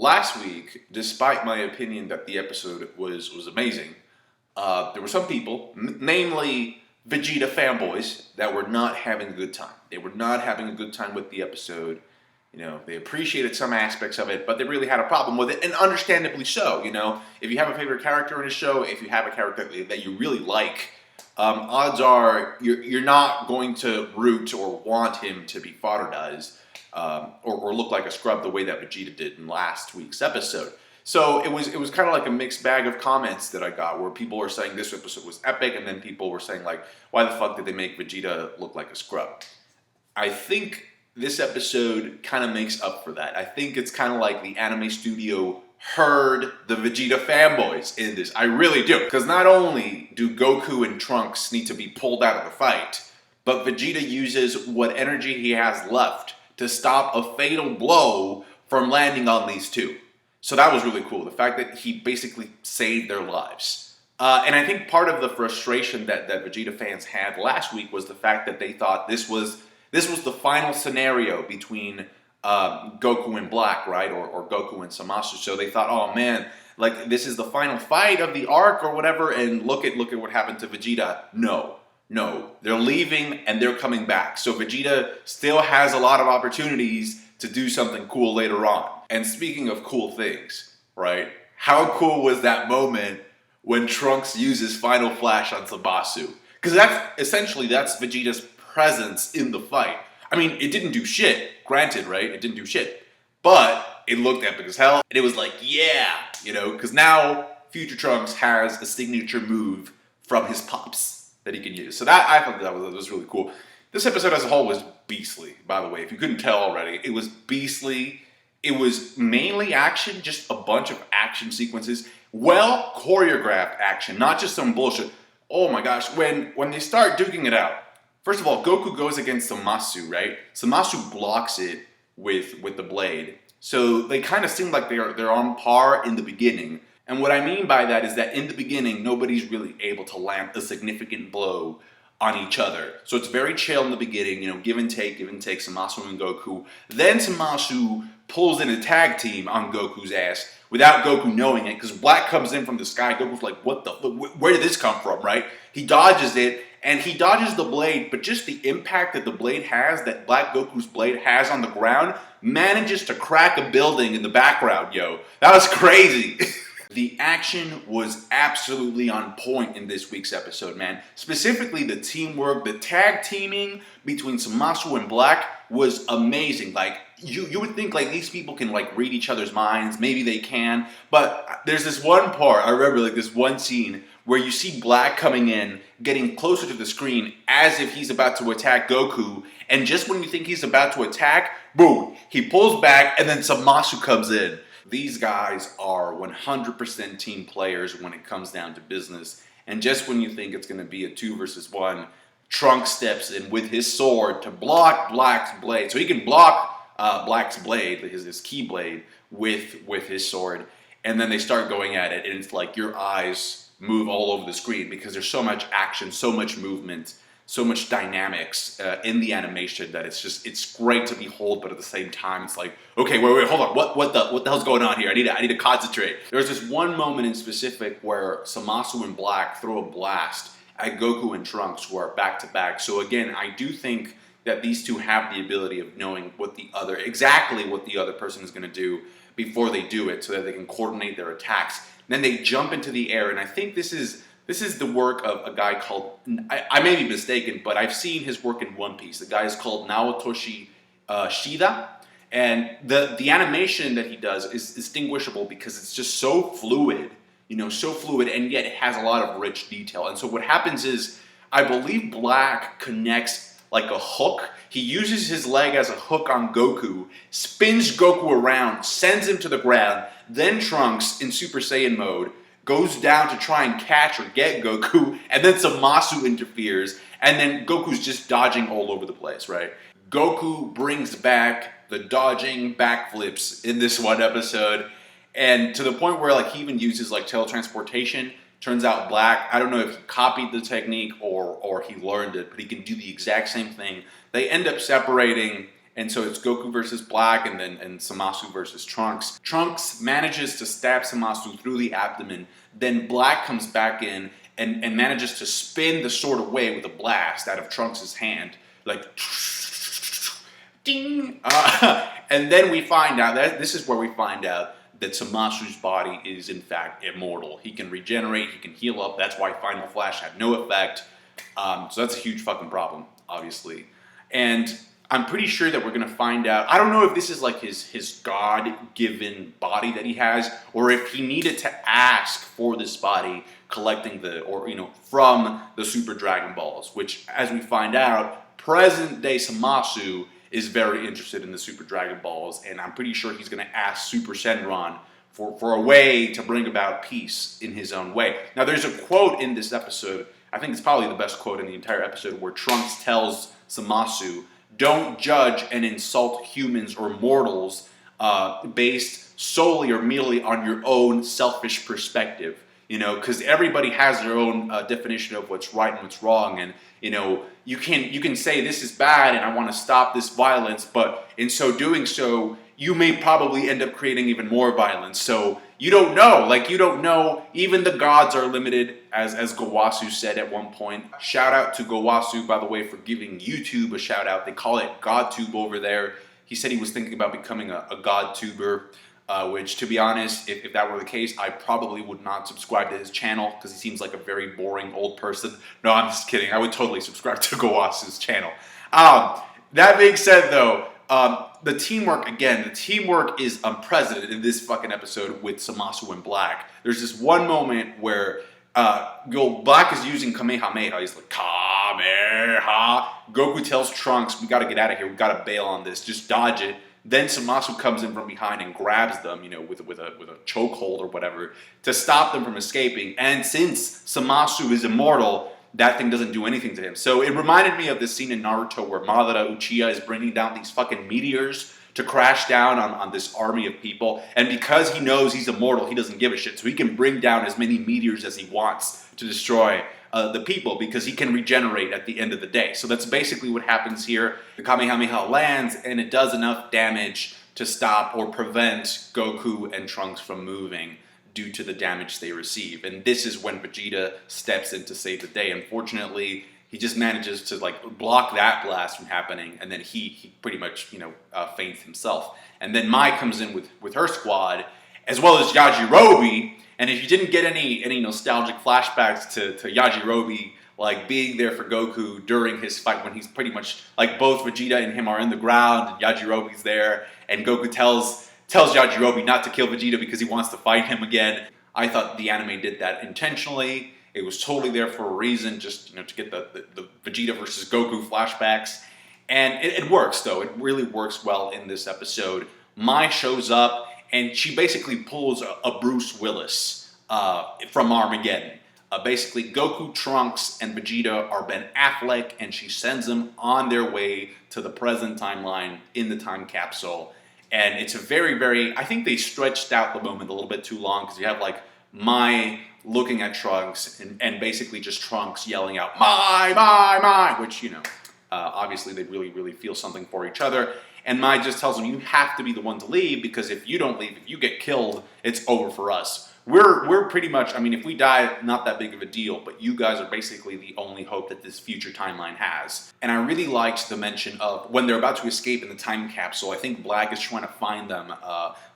last week, despite my opinion that the episode was amazing, there were some people, namely Vegeta fanboys, that were not having a good time. They were not having a good time with the episode. You know, they appreciated some aspects of it, but they really had a problem with it, and understandably so. You know, if you have a favorite character in a show, if you have a character that you really like, odds are you're not going to root or want him to be fodderized or look like a scrub the way that Vegeta did in last week's episode. So it was kind of like a mixed bag of comments that I got, where people were saying this episode was epic, and then people were saying like, why the fuck did they make Vegeta look like a scrub? I think this episode kind of makes up for that. I think it's kind of like the anime studio heard the Vegeta fanboys in this. I really do. Because not only do Goku and Trunks need to be pulled out of the fight, but Vegeta uses what energy he has left to stop a fatal blow from landing on these two. So that was really cool. The fact that he basically saved their lives. And I think part of the frustration that Vegeta fans had last week was the fact that they thought this was the final scenario between Goku and Black, right? Or Goku and Zamasu. So they thought, oh man, like this is the final fight of the arc or whatever, and look at what happened to Vegeta. No, they're leaving and they're coming back. So Vegeta still has a lot of opportunities to do something cool later on. And speaking of cool things, right? How cool was that moment when Trunks uses Final Flash on Zamasu? Because that's Vegeta's presence in the fight. I mean, it didn't do shit, granted, right? It didn't do shit. But it looked epic as hell. And it was like, yeah, you know, because now Future Trunks has a signature move from his pops that he can use. So that I thought that was really cool. This episode as a whole was beastly, by the way. If you couldn't tell already, it was beastly. It was mainly action, just a bunch of action sequences. Well choreographed action, not just some bullshit. Oh my gosh, when they start duking it out, first of all, Goku goes against Zamasu, right? Zamasu blocks it with the blade. So they kind of seem like they're on par in the beginning. And what I mean by that is that in the beginning, nobody's really able to land a significant blow on each other. So it's very chill in the beginning, you know, give and take, Zamasu and Goku. Then Zamasu pulls in a tag team on Goku's ass without Goku knowing it, because Black comes in from the sky. Goku's like, where did this come from, right? He dodges it, and he dodges the blade, but just the impact that the blade has, that Black Goku's blade has on the ground, manages to crack a building in the background, yo. That was crazy. The action was absolutely on point in this week's episode, man. Specifically, the teamwork, the tag teaming between Zamasu and Black was amazing. Like, you would think like these people can like read each other's minds. Maybe they can. But there's this one part, I remember like this one scene where you see Black coming in, getting closer to the screen as if he's about to attack Goku. And just when you think he's about to attack, boom, he pulls back and then Zamasu comes in. These guys are 100% team players when it comes down to business. And just when you think it's going to be a 2 versus 1, Trunks steps in with his sword to block Black's blade. So he can block Black's blade, his key blade, with his sword. And then they start going at it. And it's like your eyes move all over the screen because there's so much action, so much movement, so much dynamics in the animation that it's great to behold, but at the same time it's like, okay, wait, hold on, what the hell's going on here? I need to concentrate. There's this one moment in specific where Zamasu and Black throw a blast at Goku and Trunks, who are back to back. So again, I do think that these two have the ability of knowing exactly what the other person is going to do before they do it, so that they can coordinate their attacks. And then they jump into the air, and I think this is the work of a guy called, I may be mistaken, but I've seen his work in One Piece. The guy is called Naotoshi Shida. And the animation that he does is distinguishable because it's just so fluid, and yet it has a lot of rich detail. And so what happens is, I believe Black connects like a hook. He uses his leg as a hook on Goku, spins Goku around, sends him to the ground, then Trunks in Super Saiyan mode goes down to try and catch or get Goku, and then Zamasu interferes, and then Goku's just dodging all over the place, right? Goku brings back the dodging backflips in this one episode, and to the point where like he even uses like teletransportation. Turns out Black, I don't know if he copied the technique or he learned it, but he can do the exact same thing. They end up separating, And so it's Goku versus Black, and Zamasu versus Trunks. Trunks manages to stab Zamasu through the abdomen. Then Black comes back in and manages to spin the sword away with a blast out of Trunks' hand. Like, ding! And then we find out, this is where we find out that Zamasu's body is in fact immortal. He can regenerate, he can heal up. That's why Final Flash had no effect. So that's a huge fucking problem, obviously. And I'm pretty sure that we're gonna find out. I don't know if this is like his God-given body that he has, or if he needed to ask for this body, collecting from the Super Dragon Balls. Which, as we find out, present-day Zamasu is very interested in the Super Dragon Balls, and I'm pretty sure he's gonna ask Super Shenron for a way to bring about peace in his own way. Now, there's a quote in this episode. I think it's probably the best quote in the entire episode, where Trunks tells Zamasu, "Don't judge and insult humans or mortals based solely or merely on your own selfish perspective." Because everybody has their own definition of what's right and what's wrong, and you can say this is bad and I want to stop this violence, but in so doing so, you may probably end up creating even more violence. So you don't know. Even the gods are limited, as Gowasu said at one point. Shout out to Gowasu, by the way, for giving YouTube a shout out. They call it GodTube over there. He said he was thinking about becoming a GodTuber, which, to be honest, if that were the case, I probably would not subscribe to his channel because he seems like a very boring old person. No, I'm just kidding. I would totally subscribe to Gowasu's channel. That being said, though, the teamwork is unprecedented in this fucking episode with Zamasu and Black. There's this one moment where Black is using Kamehameha. He's like, Kamehameha. Goku tells Trunks, we gotta get out of here. We gotta bail on this. Just dodge it. Then Zamasu comes in from behind and grabs them, with a chokehold or whatever, to stop them from escaping. And since Zamasu is immortal, that thing doesn't do anything to him. So it reminded me of this scene in Naruto where Madara Uchiha is bringing down these fucking meteors to crash down on this army of people. And because he knows he's immortal, he doesn't give a shit. So he can bring down as many meteors as he wants to destroy the people, because he can regenerate at the end of the day. So that's basically what happens here. The Kamehameha lands, and it does enough damage to stop or prevent Goku and Trunks from moving due to the damage they receive. And this is when Vegeta steps in to save the day. Unfortunately, he just manages to block that blast from happening, and then he pretty much faints himself. And then Mai comes in with her squad, as well as Yajirobe. And if you didn't get any nostalgic flashbacks to Yajirobe being there for Goku during his fight, when he's pretty much both Vegeta and him are in the ground, and Yajirobe's there, and Goku tells Yajirobe not to kill Vegeta because he wants to fight him again. I thought the anime did that intentionally. It was totally there for a reason, just to get the Vegeta versus Goku flashbacks. And it works, though. It really works well in this episode. Mai shows up, and she basically pulls a Bruce Willis from Armageddon. Basically, Goku, Trunks, and Vegeta are Ben Affleck, and she sends them on their way to the present timeline in the time capsule. And it's a very, very... I think they stretched out the moment a little bit too long, because you have, Mai looking at Trunks, and basically just Trunks yelling out, Mai, Mai, Mai, which, obviously they really, really feel something for each other. And Mai just tells him, you have to be the one to leave, because if you don't leave, if you get killed, it's over for us. We're pretty much, if we die, not that big of a deal, but you guys are basically the only hope that this future timeline has. And I really liked the mention of when they're about to escape in the time capsule. I think Black is trying to find them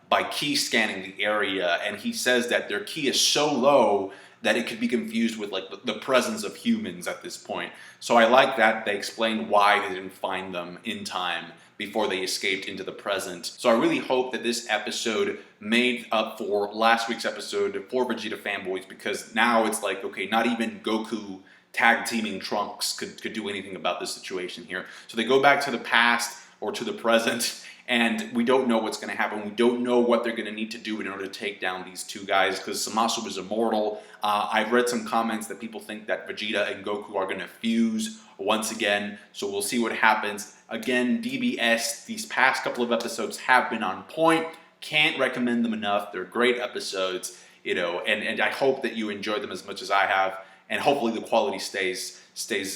by key scanning the area, and he says that their key is so low that it could be confused with the presence of humans at this point. So I like that they explained why they didn't find them in time before they escaped into the present. So I really hope that this episode made up for last week's episode for Vegeta fanboys, because now it's okay, not even Goku tag teaming Trunks could do anything about this situation here. So they go back to the past or to the present, and we don't know what's going to happen. We don't know what they're going to need to do in order to take down these two guys, because Zamasu is immortal. I've read some comments that people think that Vegeta and Goku are going to fuse once again, so we'll see what happens. Again, DBS, these past couple of episodes have been on point. Can't recommend them enough. They're great episodes, and I hope that you enjoy them as much as I have, and hopefully the quality stays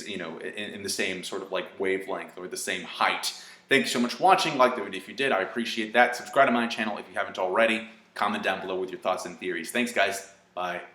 in the same sort of wavelength or the same height Thank you so much for watching. Like the video if you did. I appreciate that. Subscribe to my channel if you haven't already. Comment down below with your thoughts and theories. Thanks, guys. Bye.